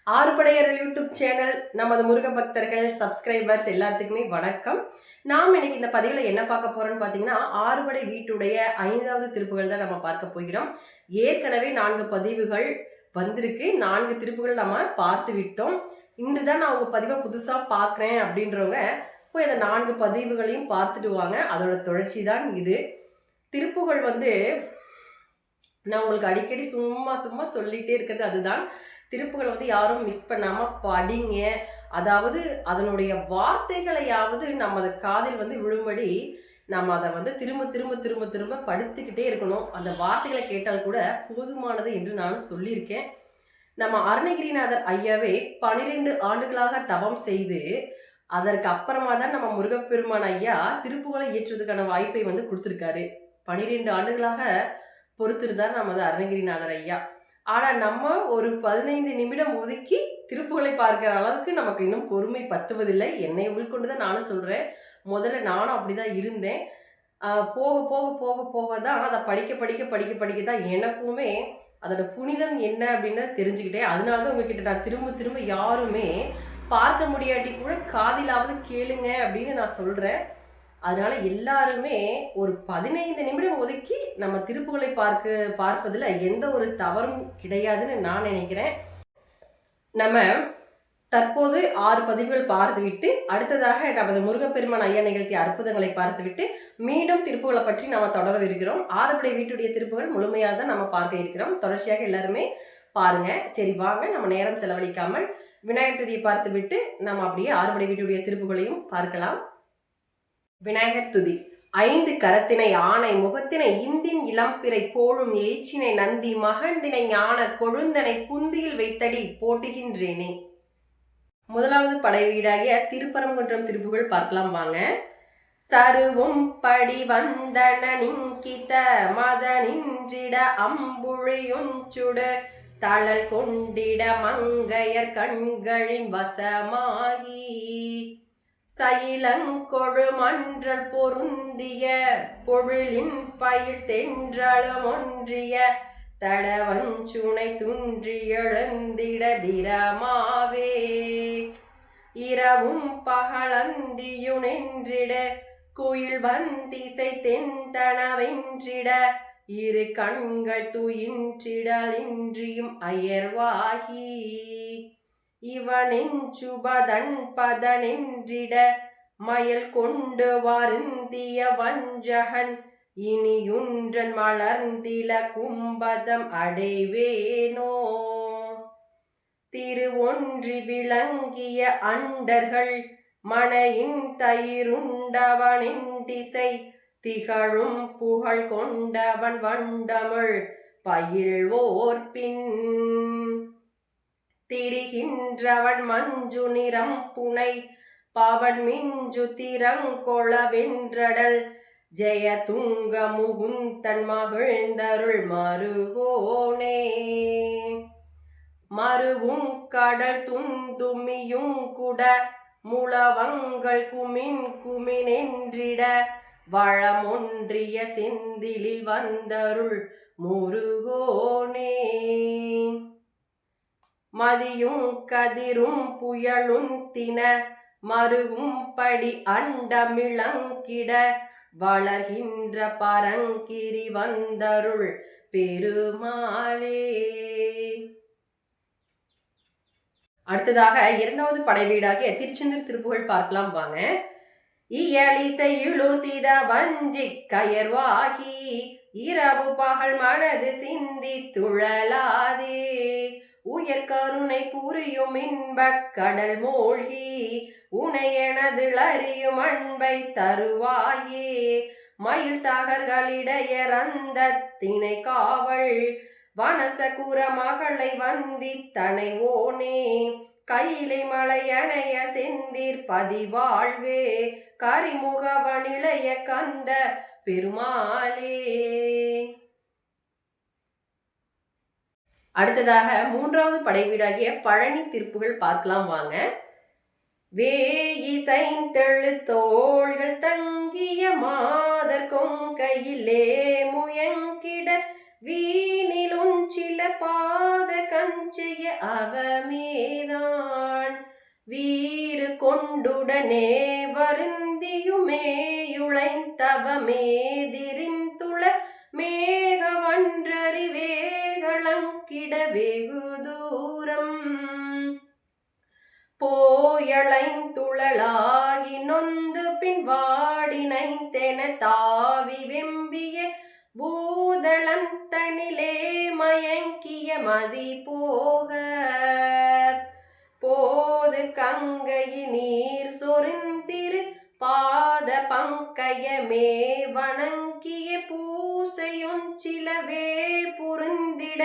ஆறுபடையர்கள் YouTube channel நமது முருக பக்தர்கள் subscribers எல்லாத்துக்குமே வணக்கம். நாம் இன்னைக்கு இந்த பதிவில் என்ன பார்க்க போறோம்னு பார்த்தீங்கன்னா, ஆறுபடை வீட்டுடைய 5வது திருப்புகள் தான் நம்ம பார்க்க போகிறோம். ஏற்கனவே 4 பதிவுகள் வந்திருக்கு. 4 திருப்புகள் நம்ம பார்த்து விட்டோம். இன்று தான் நான் உங்க பதிவை புதுசாக பார்க்குறேன் அப்படின்றவங்க போய் அந்த 4 பதிவுகளையும் பார்த்துட்டு வாங்க. அதோட தொடர்ச்சி தான் இது. திருப்புகள் நான் உங்களுக்கு அடிக்கடி சும்மா சொல்லிகிட்டே இருக்கிறது அதுதான். திருப்புகளை யாரும் மிஸ் பண்ணாமல் படிங்க. அதாவது அதனுடைய வார்த்தைகளையாவது நம்ம அதை காதில் விழும்படி நம்ம அதை திரும்ப திரும்ப திரும்ப திரும்ப படுத்திக்கிட்டே இருக்கணும். அந்த வார்த்தைகளை கேட்டால் கூட போதுமானது என்று நான் சொல்லியிருக்கேன். நம்ம அருணகிரிநாதர் ஐயாவே 12 ஆண்டுகளாக தவம் செய்து அதற்கு அப்புறமா தான் நம்ம முருகப்பெருமான் ஐயா திருப்புகளை ஏற்றுவதற்கான வாய்ப்பை கொடுத்துருக்காரு. 12 ஆண்டுகளாக பொறுத்திருந்தார் நமது அருணகிரிநாதர் ஐயா. ஆனால் நம்ம ஒரு 15 நிமிடம் ஒதுக்கி திருப்புகளை பார்க்கிற அளவுக்கு நமக்கு இன்னும் பொறுமை பத்துவதில்லை. என்னை உள்கொண்டு தான் நானும் சொல்கிறேன். முதல்ல நானும் அப்படி தான் இருந்தேன். போக போக போக போக தான் அதை படிக்க தான் எனக்குமே அதோட புனிதம் என்ன அப்படின்னு தெரிஞ்சுக்கிட்டேன். அதனால தான் உங்ககிட்ட நான் திரும்ப திரும்ப யாருமே பார்க்க முடியாட்டி கூட காதிலாவது கேளுங்க அப்படின்னு நான் சொல்கிறேன். அதனால எல்லாருமே ஒரு 15 நிமிடம் ஒதுக்கி நம்ம திருப்புகளை பார்ப்பதில் எந்த ஒரு தவறும் கிடையாதுன்னு நான் நினைக்கிறேன். நம்ம தற்போது 6 பதிவுகள் பார்த்துவிட்டு அடுத்ததாக நமது முருகப்பெருமான் ஐயா நிகழ்த்திய அற்புதங்களை பார்த்துவிட்டு மீண்டும் திருப்புகளை பற்றி நம்ம தொடரவிருக்கிறோம். ஆறுபடை வீட்டுடைய திருப்புகள் முழுமையாக தான் நம்ம பார்க்க இருக்கிறோம். தொடர்ச்சியாக எல்லாருமே பாருங்க. சரி வாங்க, நம்ம நேரம் செலவழிக்காமல் விநாயகர் துதியை பார்த்துவிட்டு நம்ம அப்படியே ஆறுபடை வீட்டுடைய திருப்புகளையும் பார்க்கலாம். விநாயகர் துதி. 5 கரத்தினை ஆனை முகத்தினை இந்தின் இளம்பிறை போழும் ஏச்சினை நந்தி மகந்தினை ஞான கொழுந்தனை புந்தியில் வைத்தடி போட்டுகின்றேனே. முதலாவது படை வீடாகிய திருப்பரங்குன்றம் திருப்புகள் பார்க்கலாம் வாங்க. சருவும் படி வந்தன நிங்கித மதனின்றிட அம்புழியொஞ்சுடு தளல் கொண்டிட மங்கையர் கண்களின் வசமாகி சயிலங்கொழு மன்றல் பொருந்திய பொழிலின் பயில் தென்றலும் ஒன்றிய தடவஞ்சுனை துன்றி எழுந்திட திரமாவே இரவும் பகலந்தியுனென்றிட குயில் வந்திசை தென்தனவென்றிட இரு கண்கள் துயின்றிடலின்றியும் அயர்வாகி இவனின் சுபதன் பதனென்றிட மயல் கொண்டு வருந்திய வஞ்சகன் இனியுன்றன் மலர்ந்தில கும்பதம் அடைவேனோ. திருவொன்றி விளங்கிய அண்டர்கள் மனையின் தயிருண்டவனின் திசை திகழும் புகழ் கொண்டவன் வண்டமிழ் பயில்வோர்பின் திரிகின்றவன் மஞ்சு நிறம் புனை பவன் மிஞ்சு திறங்கொளவென்றடல் ஜெய துங்க முகுந்தன் மகிழ்ந்தருள் மருகோனே. மருவும் கடல் துந்துமியும் குட முழவங்கள் குமினென்றிட வளமொன்றிய செந்திலில் வந்தருள் முருகோனே. மதியும் கதிரும் புயலும் தின மருகும் படி அண்டமிளங்கிட வளர்கின்ற பரங்கிரி வந்தருள் பெருமாளே. அடுத்ததாக 2வது படை வீடாகிய திருச்செந்தூர் திருப்புகள் பார்க்கலாம் வாங்க. இயலிசையுலுசித வஞ்சி கயர்வாகி இரவு பகல் மனது சிந்தி துழலாதே உயர் கருணை புரியும் இன்பக் கடல் மூழ்கி உனையனது அறியும் அன்பை தருவாயே. மயில் தகர்களிடையறந்த திணை காவல் வனசகுர மகளை வந்தி தனைவோனே. கையிலை மலையணைய செந்தீர் பதிவாழ்வே கரிமுகவனிளைய கந்த பெருமாளே. அடுத்ததாக 3வது படை வீடாகிய பழனி திருப்புகள் பார்க்கலாம் வாங்க. வேயிசைந்தெழு தோள்கள் தங்கிய மாதர் கொங்கையிலே முயங்கிட வீணிலும் சில பாத கஞ்செய்ய அவமேதான் வீறு கொண்டுடனே வருந்தியுமேயுழைந்தவமேதிரிந்துள மேகவன்றறிவேகளங்கிட வெகு தூரம் போயளைந்துழலாகி நொந்து பின் வாடினைந்தென தாவி வெம்பிய பூதளந்தனிலே மயங்கிய மதி போக போது கங்கையி நீர் சொரிந்திரு பாத பங்கயமே வணங்கிய பூசையுஞ் சிலவே புரிந்திட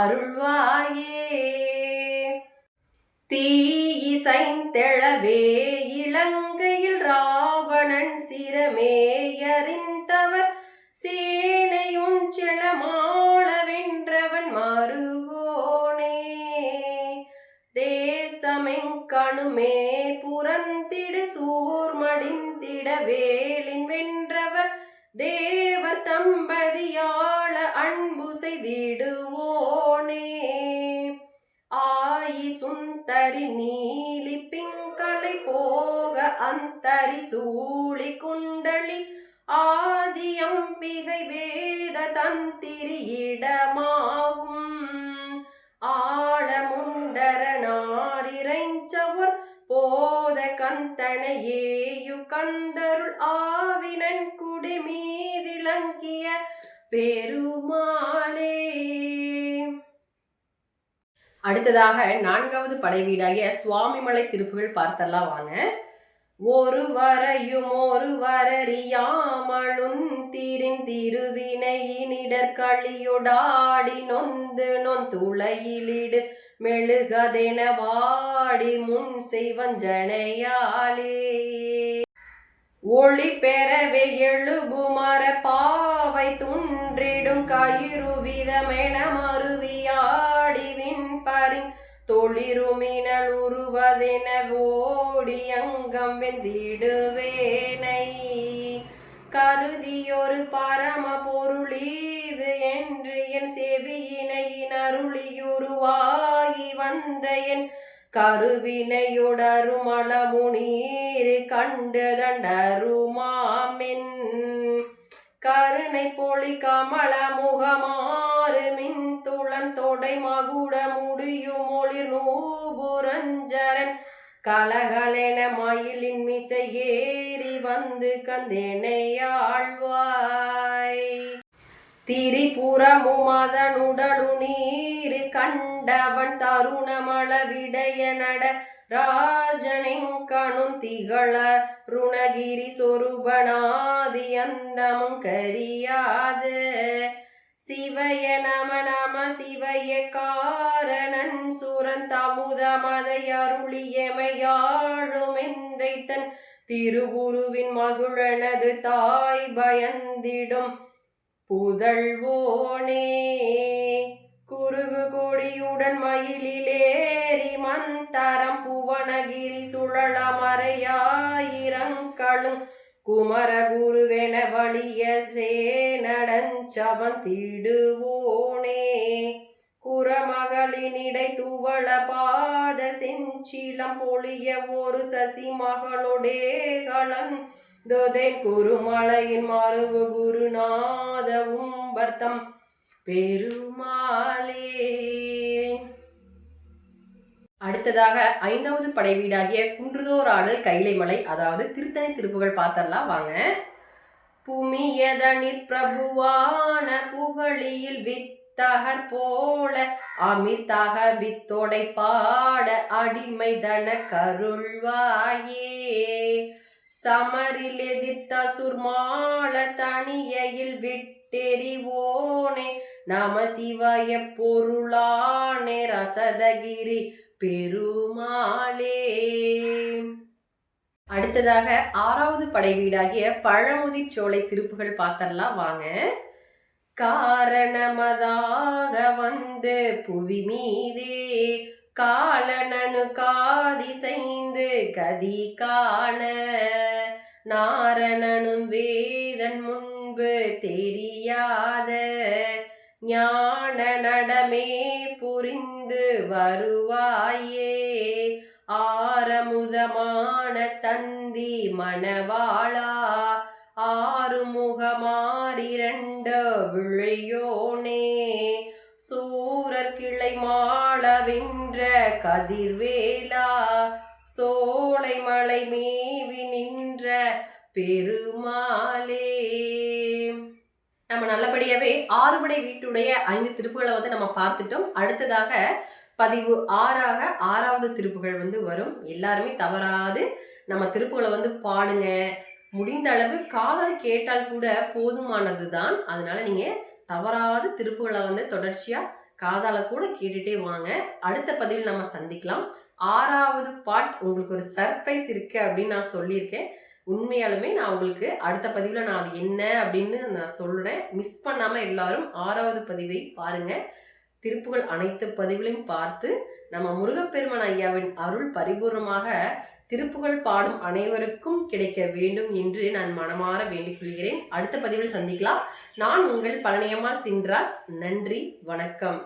அருள்வாயே தீயிசைந்தெழவே இலங்கையில் ராவணன் சிரமேயறிந்தவர் சேனையுஞ் செளமாள வென்றவன் மருகோனே தேசமெங்கணுமே புறந்திடு சூர்மடிந்திட வேலின் வென்றவர் தேவர் தம்பதியாள அன்பு செய்திடுவோனே ஆயி சுந்தரி நீலி பிங்களை போக அந்தரி சூழி குண்டலி ஆதியம்பிகை வேத தந்திரியிடமாகும் ஆழமுண்டர நாரிரைஞ்சவர் போத கந்தனையேயு கந்தருள் ஆவினன் குடி மீதிலங்கிய பெருமாளே. அடுத்ததாக 4வது படை வீடாகிய சுவாமிமலை திருப்புகள் பார்த்தெல்லாம் வாங்க. ஒருவரையும் ஒருவரறியாமலுன் திரிந்திருவினையினிடற்களியொடாடி நொந்து நொந்துளையிலிடு மெழுகதென வாடி முன் செய்வஞ்சனையாளே ஒளி பெறவே எழுபுமர பாவை துன்றிடும் கயிறுவிதமென மருவியாடி விண்பரின் தொளிருமினல் உருவதென ஓடி அங்கம் வெந்திடுவேனை கருதியொரு பரம பொருளீது என்று என் செவியினையின் அருளியுருவாகி வந்த என் கருவினையொடருமளமுனீர் கண்டு தண்டருமாமென் கருணை பொழி கமல முகமாறு மின் துளன் தொடை மகுட முடியும் ஒளிர் நூபுரஞ்சரன் கலகலென மயிலின் மிசை ஏறி வந்து கந்தெனையாழ்வாய் திரிபுரமும் அதனுடலு நீரு கண்டவன் தருணமளவிடைய நட ராஜனெங்கணுந் திகழ ருணகிரி சொருபனாதி அந்தமும் கரியாத சிவய நம நம சிவய காரணன் சுரந்தமுதமதை அருளியமையாழும் எந்தைத்தன் திருவுருவின் மகிழனது தாய் பயந்திடும் புதல்வோனே குருகு கொடியுடன் மயிலிலேறி மந்தரம் புவனகிரி சுழலமறையாயிரங்களும் குமர குருவென வலிய சேனடஞ்சவந்திடுவோனே குரமகளினிடை துவள பாத செஞ்சிலம் பொழிய ஒரு சசி மகளொடே கலந்தொதென் குருமலையின் மருவு குருநாத உம்பர்த்தம் பெருமாளே. அடுத்ததாக 5வது படை வீடாகிய குன்றுதோராடல் கைலைமலை அதாவது திருத்தணி திருப்புகள் பார்த்தரலாம் வாங்க. புமியதனிற் பிரபுவான புகழியில் வித்தகர் போல அமிர்தக வித்தோடை பாட அடிமை தன கருள்வாயே சமரில் எதிர்த்த சுர்மாள தனியில் விட்டெறிவோனே நம சிவாய பொருளானே ரசதகிரி பெருமாளே. அடுத்ததாக 6வது படை வீடாகிய பழமுதிர்ச்சோலை திருப்புகள் பார்த்தரலாம் வாங்க. காரணமதாக வந்து புவி மீதே காலனனு காதிசைந்து கதி காண நாரணனும் வேதன் முன்பு தெரியாத ஞான நடமே புரிந்து வருவாயே. ஆரமுதமான தந்தி மணவாளா, ஆறுமுகமாறிரண்ட விழியோனே, சூரர் கிளை மாளவென்ற கதிர்வேலா, சோலை மலை மேவி நின்ற பெருமாளே. நம்ம நல்லபடியாவே ஆறுபடை வீட்டுடைய 5 திருப்புகளை நம்ம பார்த்துட்டோம். அடுத்ததாக பதிவு 6ஆக 6வது திருப்புகள் வரும். எல்லாருமே தவறாது நம்ம திருப்புகளை பாடுங்க. முடிந்த அளவு காதால் கேட்டால் கூட போதுமானது தான். அதனால நீங்க தவறாது திருப்புகளை தொடர்ச்சியா காதால கூட கேட்டுட்டே வாங்க. அடுத்த பதிவில் நம்ம சந்திக்கலாம். 6வது பார்ட் உங்களுக்கு ஒரு சர்ப்ரைஸ் இருக்கு அப்படின்னு நான் சொல்லியிருக்கேன். உண்மையாலுமே நான் உங்களுக்கு அடுத்த பதிவில் நான் அது என்ன அப்படின்னு நான் சொல்கிறேன். மிஸ் பண்ணாமல் எல்லாரும் 6வது பதிவை பாருங்க. திருப்புகள் அனைத்து பதிவுகளையும் பார்த்து நம்ம முருகப்பெருமான் ஐயாவின் அருள் பரிபூர்ணமாக திருப்புகள் பாடும் அனைவருக்கும் கிடைக்க வேண்டும் என்று நான் மனமாற வேண்டிக் கொள்கிறேன். அடுத்த பதிவில் சந்திக்கலாம். நான் உங்கள் பழனியம்மாள் சின்ராஸ். நன்றி, வணக்கம்.